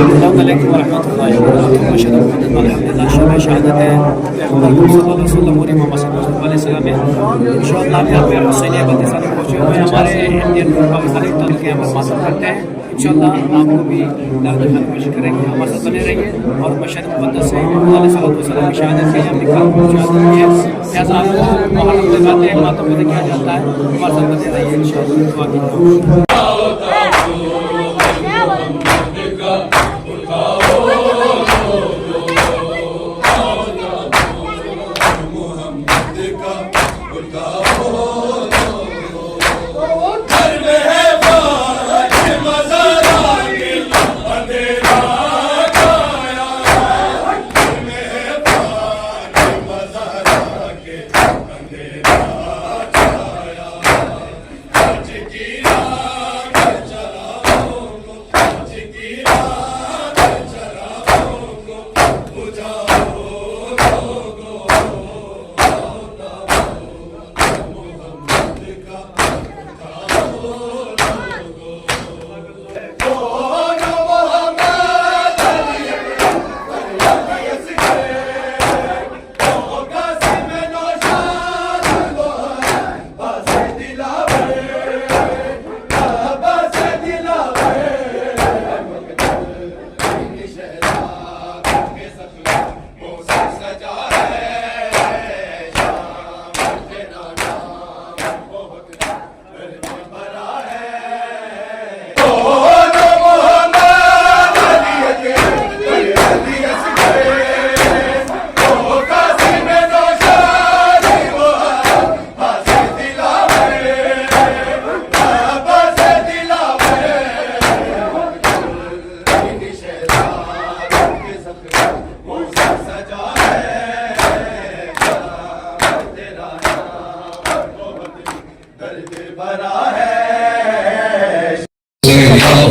अलैकुम वरहमतुल्लाहि वबरकातुहू। अशहदु अन्ना अल्हम्दुलिल्लाह शब शहादत है पैगंबर सल्लल्लाहु अलैहि वसल्लम और इमाम हसन अलैहि सलाम है। इंशाअल्लाह यहाँ पे हुसैनिया बल्दिस्तान में पहुंचे हुए हैं। हमारे इंडियन पाकिस्तानी ताल्लुक के यहाँ पर मातम करते हैं। इंशाअल्लाह आपको भी दिखाने की कोशिश करेंगे। हमारे साथ बने रहिए। और मशहद मुक़द्दस से अलैहिस्सलातु वस्सलाम की शहादत के यहाँ निकाल शहादत की है। लिहाजा आपको मुहर्रम लगाते हैं, मातम में किया जाता है। हमारे साथ बने रहिए इंशाअल्लाह। दुआ कीजिए।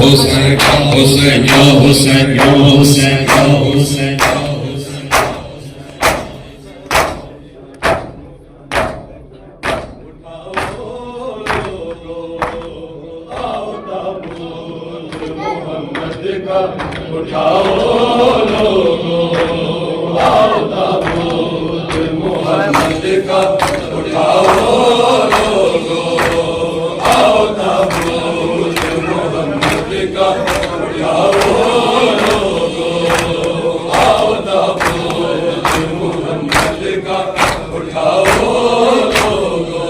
Hussein, Hussein, ya Hussein, ya Hussein, ya Hussein, ya Hussein. उठाओ लोगो, आओ ताबूत मोहम्मद का, उठाओ लोगो, आओ ताबूत मोहम्मद का, उठाओ लोगो, आओ ताबूत मोहम्मद का, उठाओ लोगो,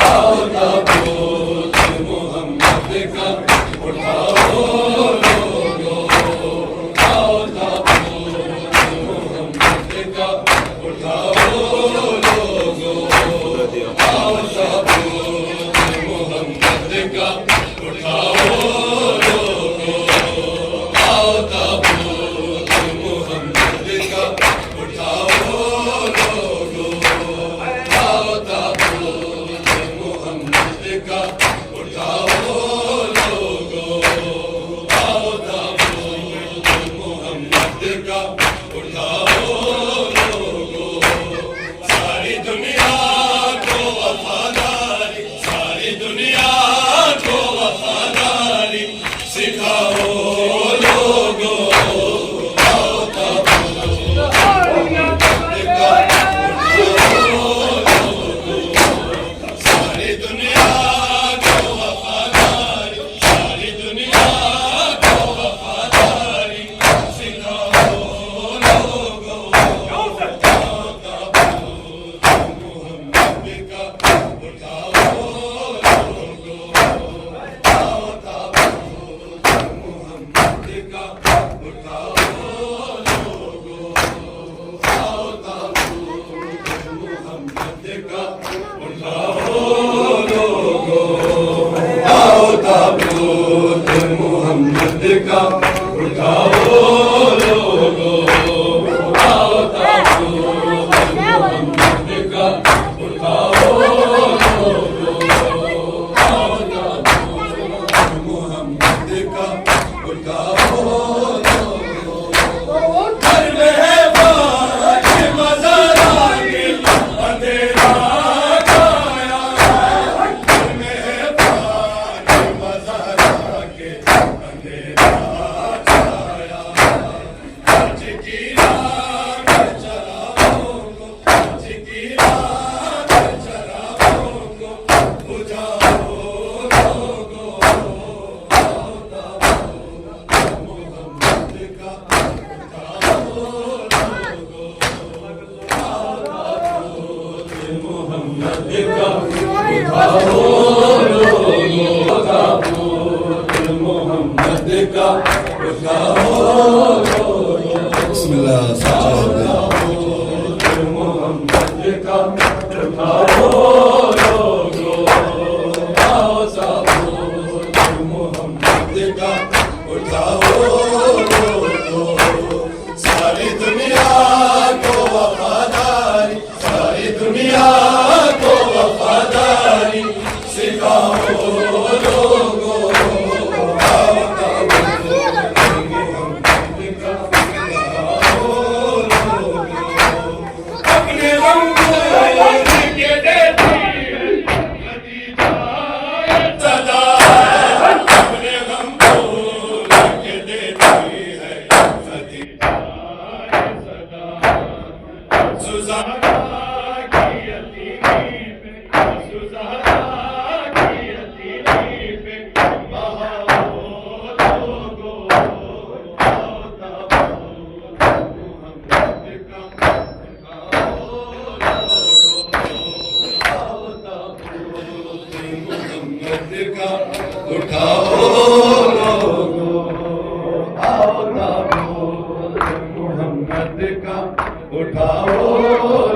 आओ ताबूत मोहम्मद का, उठाओ सारी दुनिया को वफादारी, सारी दुनिया को वफादारी सिखाओ लोगों। अपने गम को के देती है सदा, अपने गम को के देती है सदा। सुज़ारा की यतीमी पे, सुज़ारा की यतीमी पे बहाओ लोगो, आता मोहम्मद का उठाओ लोगो, आता मोहम्मद का उठाओ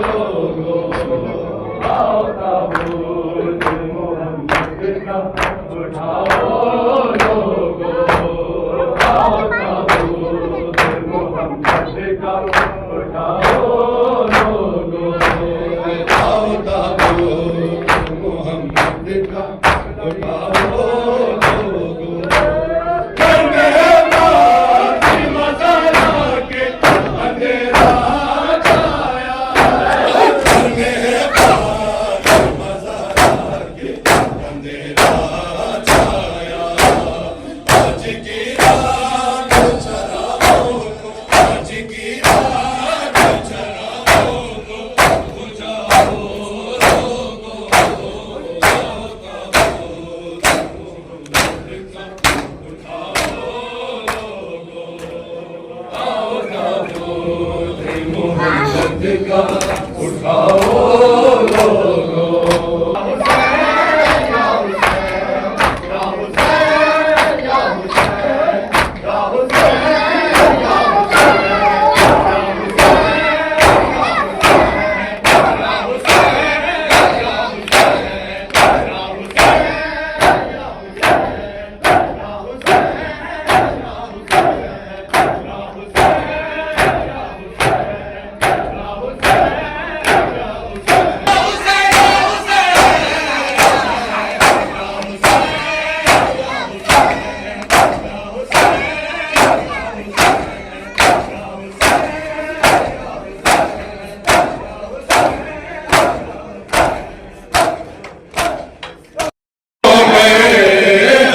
लोगो, आता मोहम्मद का उठाओ लोगो, आता मोहम्मद का उठाओ लोगो, आता मोहम्मद का उठाओ लोगो। घर में बाती मसाला के अंधेरा छाया, घर में बाती मसाला के अंधेरा छाया। आज की रात चराओं को, आज की रात चराओं को बुझाओ लोगो, मोहम्मद का उठाओ लोगो।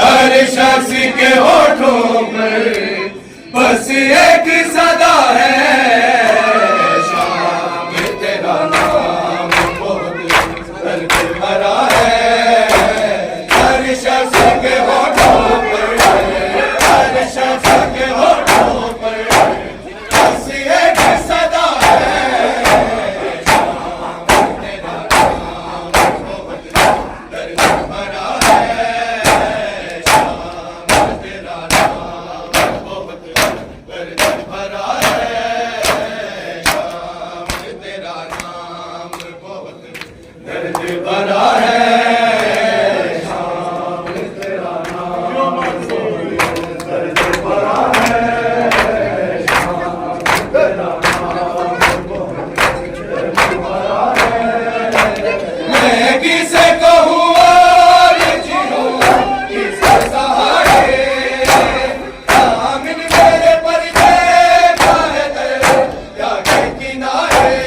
हर शख्स के होठों पर बस एक सदा है, शाम तेरा नाम बहुत दर्द भरा है। हर शख्स के होठों पर, हर शख्स के होठों पर बस एक सदा है, शाम तेरा नाम बहुत दर्द भरा है। दर्द भरा है, शाम तेरा नाम दर्द भरा है, शाम तेरा नाम दर्द भरा है। मैं किसे कहूँ और जीऊँ किसे सहारे, आमिन मेरे पर देखा है दरिया के किनारे,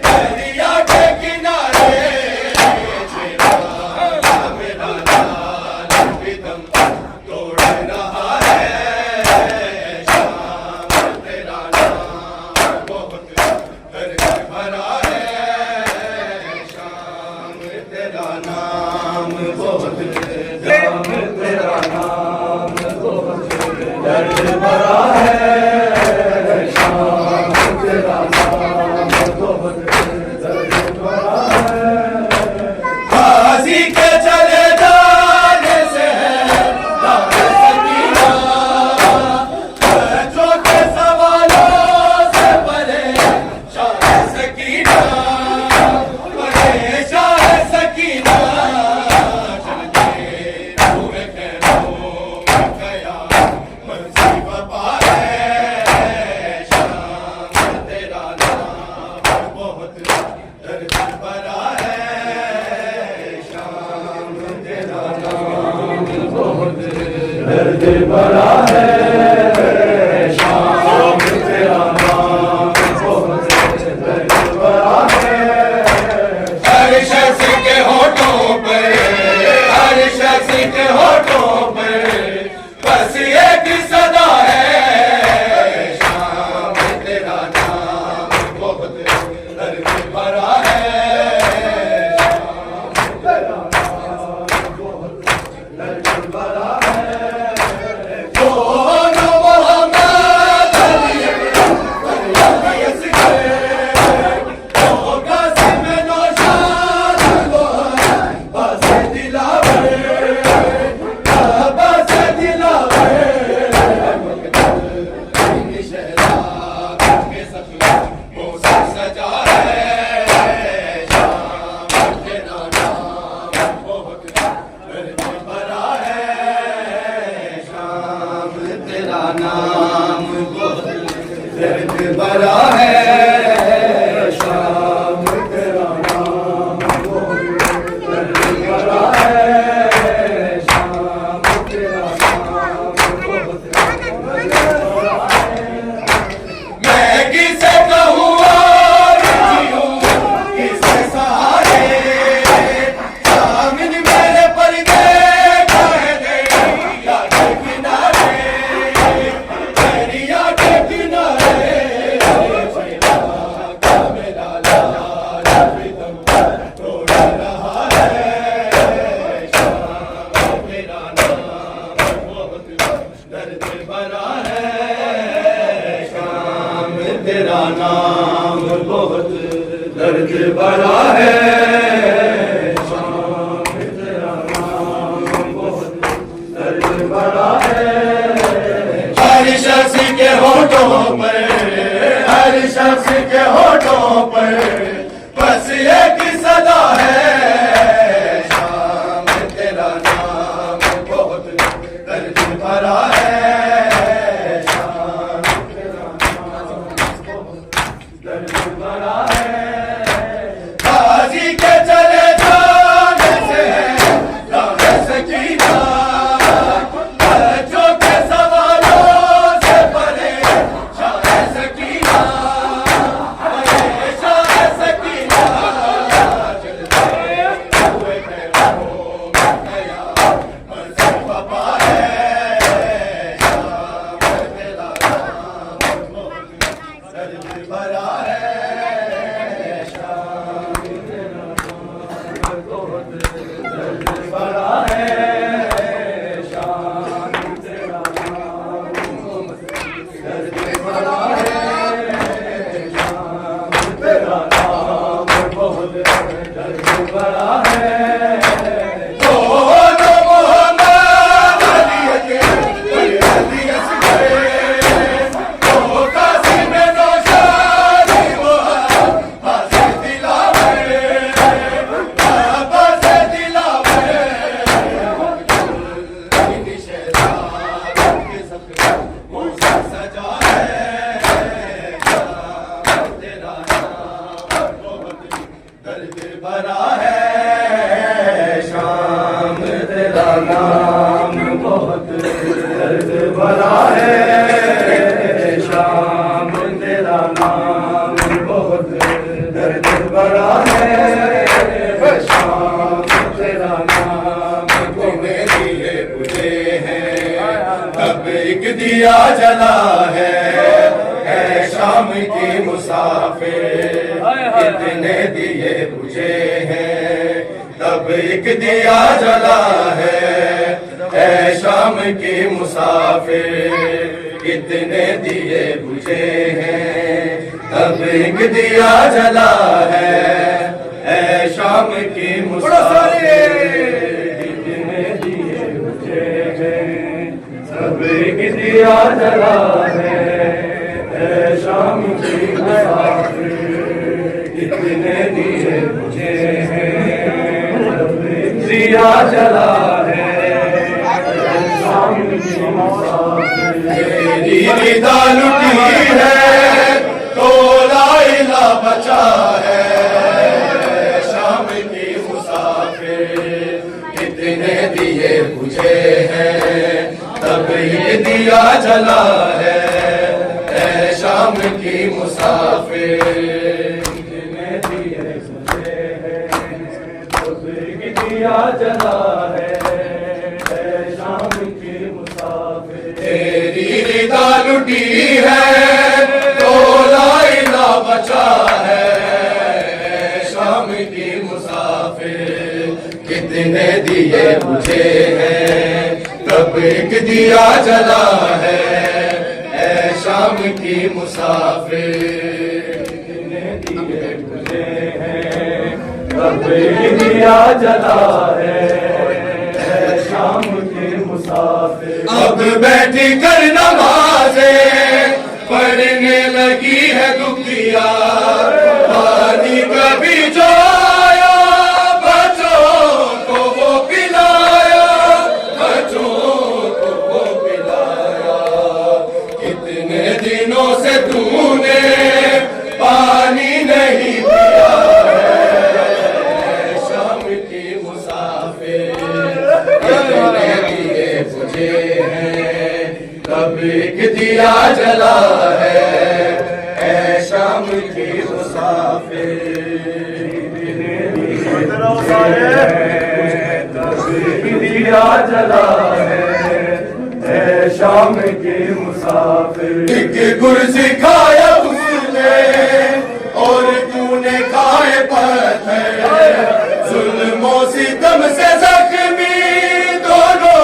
दरिया के किनारे मेरा लाल भी दम तोड़ रहा है, शाम तेरा नाम बहुत दर्द भरा है, शाम तेरा नाम बहुत, शाम तेरा नाम बहुत दर्द भरा है, शाम तेरा नाम बहुत दर्द भरा है। गाजी के चले जाने से है दाग सकीना, एक सदा है शाम तेरा नाम बहुत दर्द भरा है शाम तेरा नाम बहुत दर्द भरा है दोनों मोहम्मद अली असगर दो कासिम नौशाद वो बस दिलावर बस दिलावर शहजाद के सपने मौसम सजा है शाम तेरा नाम बहुत दर्द भरा है शाम तेरा नाम बहुत दर्द भरा है शाम तेरा नाम बहुत दर्द भरा है शाम तेरा नाम बहुत दर्द भरा है मैं किसे कहूँ और जीऊँ किसे सहारे सामने मेरे पर्दे काहे दरिया के किनारे दरिया के किनारे का मेरा लाल प्रीतम तोड़ रहा है शाम तेरा नाम बहुत दर्द भरा है शाम तेरा नाम बहुत दर्द भरा है शाम तेरा नाम बहुत दर्द भरा है हर शख्स के होठों पर हर शख्स के होठों पर बस एक सदा है शाम तेरा नाम बहुत दर्द भरा है शाम तेरा नाम बहुत दर्द भरा है गाजी के चले जाने से राह सकीना बच्चों के सवालों से परे शाह सकीना शाह सकीना चलते हुए पैरों में नया मंज़िल पापा है शाम तेरा नाम बहुत दर्द भरा है शाम तेरा नाम बहुत दर्द भरा है शाम तेरा नाम बहुत दर्द भरा है शाम तेरा नाम बहुत दर्द भरा है दोनों मोहम्मद अली असगर दो कासिम नौशाद वो बस दिलावर बस दिलावर शहजाद के सपने मौसम सजा है शाम तेरा नाम बहुत दर्द भरा है शाम तेरा नाम बहुत दर्द भरा है शाम तेरा नाम बहुत दर्द भरा है शाम तेरा नाम तुम्हें दिए बुझे हैं तब एक दिया जला है शाम की मुसाफिर कितने दिए बुझे हैं तब एक दिया जला है शाम की मुसाफिर कितने दिए बुझे हैं तब एक दिया जला है शाम की मुसाफिर कितने दिए बुझे हैं सब एक दिया जला है शाम की मुसाफिर कितने दिए बुझे हैं सब एक दिया जला है शाम की मुसाफिर तेरी निदा लुटी है तो ला इला बचा है शाम की मुसाफिर कितने दिए बुझे हैं तब ये दिया जला है शाम की मुसाफिर कितने दिए बुझे हैं तब ये दिया जला है शाम की मुसाफिर तेरी रिदा लुटी है तो ला इला बचा है। शाम की मुसाफिर कितने दिए मुझे हैं, तब एक दिया जला है। ऐ शाम की मुसाफिर कितने दिए मुझे हैं, तब एक दिया जला है। ऐ शाम की मुसाफिर अब बैठी कर नमाज़े पढ़ने लगी है दुखिया। पानी कभी जो आया बच्चों को वो पिलाया, बच्चों को वो पिलाया। कितने दिनों से तूने पानी नहीं पिया है। शाम की मुसाफिर कितने दिए मुझे हैं, तब एक दिया जला है। ऐ शाम की मुसाफिर दिया जला है। ऐ शाम की मुसाफिर एक गुर सिखाया उसने और तूने खाए पत्थर। जुल्मों सितम से जख्मी दोनों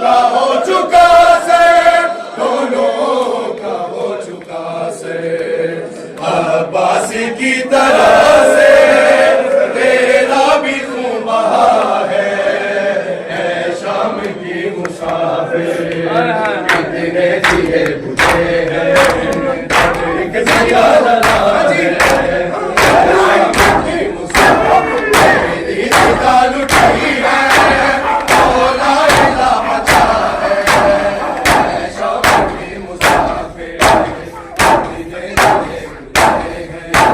का हो चुका से, दोनों का हो चुका से। अब्बास की तरह से तेरा भी खून बहा है। ऐ शाम की मुसाफिर कितने दिए मुझे हैं, एक दिया जला है। शाम की मुसाफिर तेरी रिदा लुटी है तो ला इला बचा है। ऐ शाम की मुसाफिर कितने दिए मुझे हैं,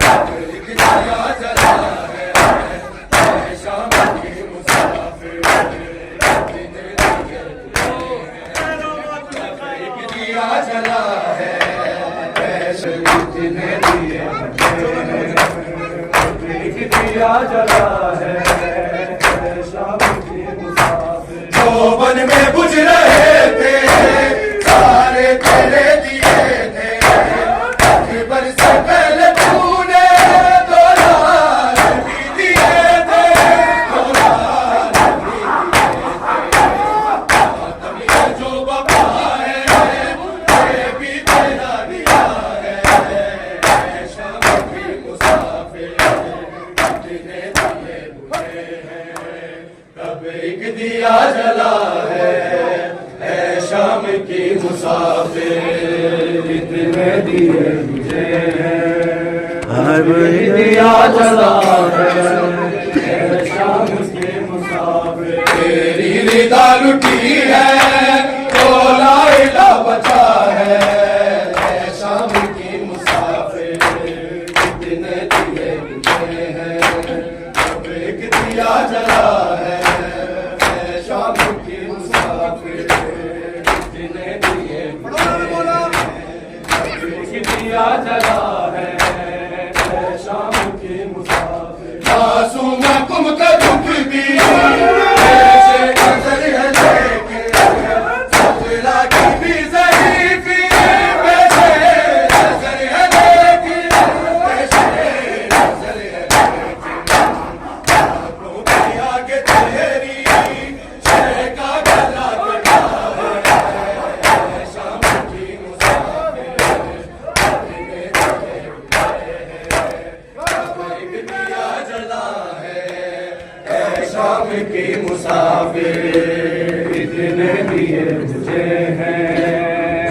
तब एक दिया जला है। ऐ शाम की मुसाफिर कितने दिए मुझे हैं, तब एक दिया जला है। ऐ शाम कितने दिए मुझे हैं, तब एक दिया जला है। ऐ शाम की मुसाफिर जो वन में बुझ रहे थे सारे तेरे दिए थे। अकबर से पहले तूने दो लाल भी दिए थे, दो लाल भी दिए थे। मातम में जो बपा है ये भी तेरा दिया है। ऐ शाम की मुसाफिर कितने दिए मुझे हैं, तब एक दिया जला है। ऐ शाम की मुसाफिर कितने दिए मुझे हैं, तब एक दिया जला है। ऐ शाम की मुसाफिर तेरी रिदा लुटी है तो ला इला बचा है। ऐ शाम की मुसाफिर कितने दिए मुझे हैं, तब एक दिया जला है। ऐ शाम की मुसाफिर कितने दिए मुझे हैं, तब एक दिया जला है। ऐ शाम की मुसाफिर मासूम तुम का दुख भी ऐसे नजर है लेके सफरा की भी ज़रीफ़ी वैसे नजर है लेके, वैसे नजर है लेके। बातों के आगे तेरी शह का गला कटा है। ऐ शाम की मुसाफिर कितने दिए मुझे हैं, तब एक दिया जला है। ऐ शाम की मुसाफिर कितने दिए मुझे हैं,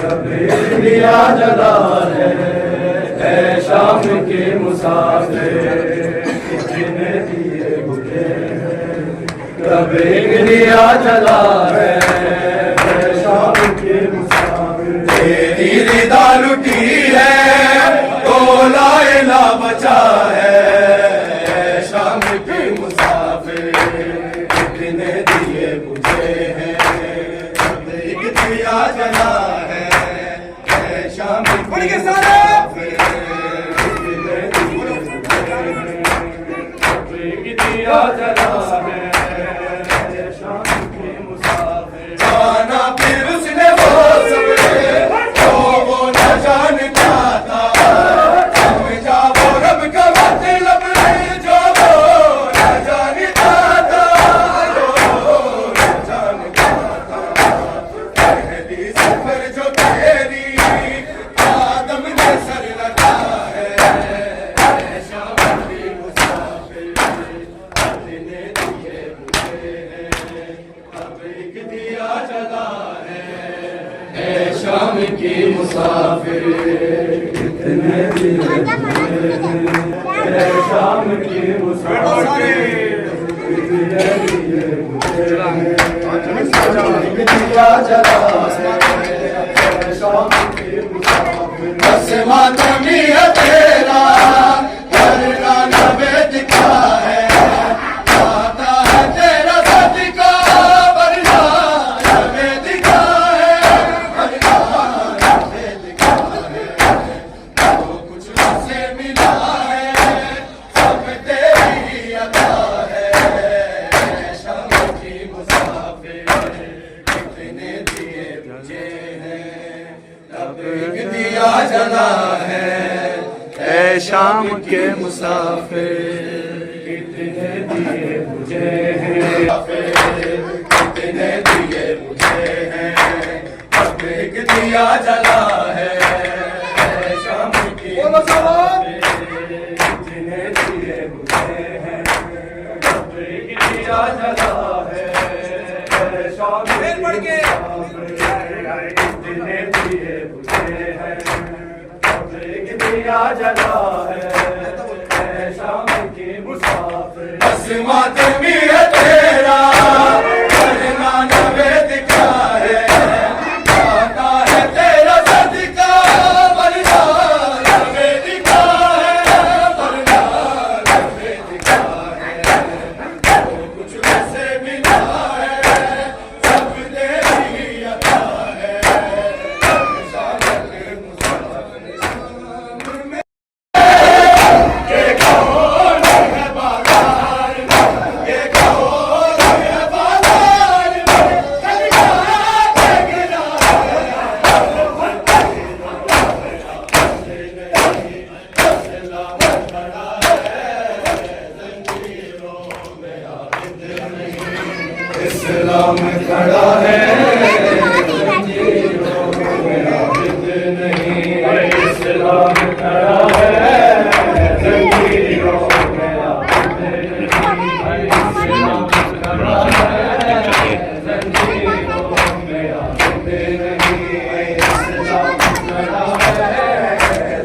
तब एक दिया जला है। ऐ शाम की मुसाफिर कितने दिए मुझे हैं, तब एक दिया जला है। ऐ शाम की मुसाफिर तेरी रिदा लुटी है तो ला इला बचा है। ऐ शाम की मुसाफिर कितने दिए मुझे हैं, तब एक दिया जला है। ऐ शाम की मुसाफिर कितने दिए मुझे हैं, तब एक दिया जला है। ऐ शाम की मुसाफिर जाना फिर उसने वो की मुसाफिर कितने दिए शाम की मुसाफिर बस मातमी है तेरा करना नवेद का है आता है तेरा सदका वरना नवेद का है वरना नवेद का है जो कुछ से मिला है सब तेरी अता है शाम की मुसाफिर कितने दिए मुझे हैं अब एक दिया जला है ऐ शाम के मुसाफिर कितने दिए मुझे हैं कितने दिए मुझे हैं अब एक दिया जला है ऐ शाम की मुसाफिर कितने दिए मुझे हैं अब एक दिया जला है ऐ शाम की मुसाफिर कितने दिए मुझे हैं अब एक दिया जला है ऐ शाम की मुसाफिर बस मातमी है तेरा करना नवेद का है आता है तेरा सदका वरना नवेद का है वरना नवेद का है जो कुछ से मिला है सब तेरी अता है शाम के मुसाफिर में ये कौन है बाजार में ये कौन है बाजार में सदका गिरा इस्लाम खड़ा है इस्लाम खड़ा है जंजीरों में इस्लाम खड़ा है जंजीरों में आते नहीं इस्लाम खड़ा है जंजीरों में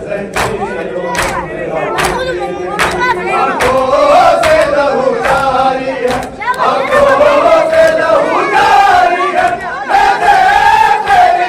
आंखों से लहू जारी है आंखों से लहू जारी है मैंने तेरी